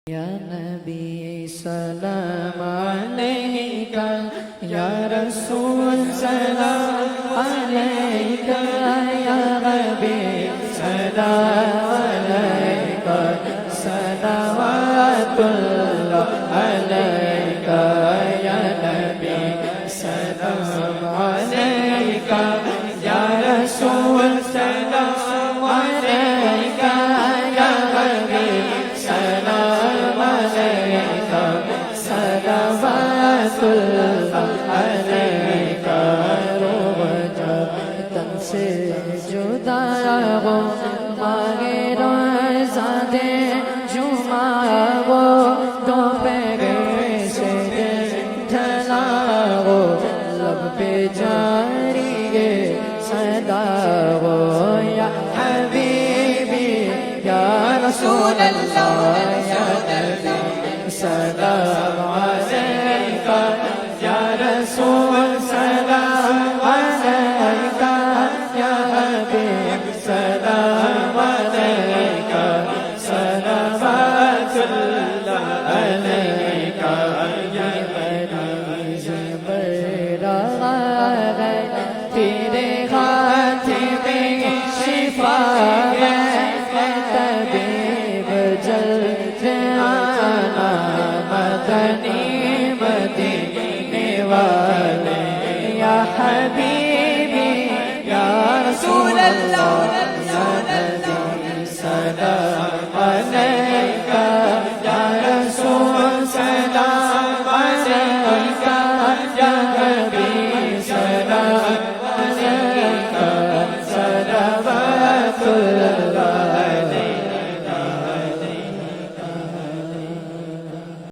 یا نبی سلام علیکہ، یا رسول سلام علیکہ، یا حبیب سلام علیکہ، صلوات اللہ علیکہ، یا نبی سلام علیکہ، یا رسول سلام علیکہ، یا حبیب سلام علیکہ، صلوات اللہ علیکہ۔ روح جب تن سے جدا ہو، مانگے روزہ دے جمعہ ہو، دوپہر سے ڈھلا ہو، لب پہ جاری ہے صدا ہو، یا حبیبی یا رسول اللہ، یا نبی سلام علیکہ، یا رسول سلام علیکہ، یا حبیب سلام علیکہ، صلوات اللہ علیکہ۔ یا مریض مر رہا ہے، تیرے ہاتھ میں شفا ہے، اے طبیب جلد آنا، مدنی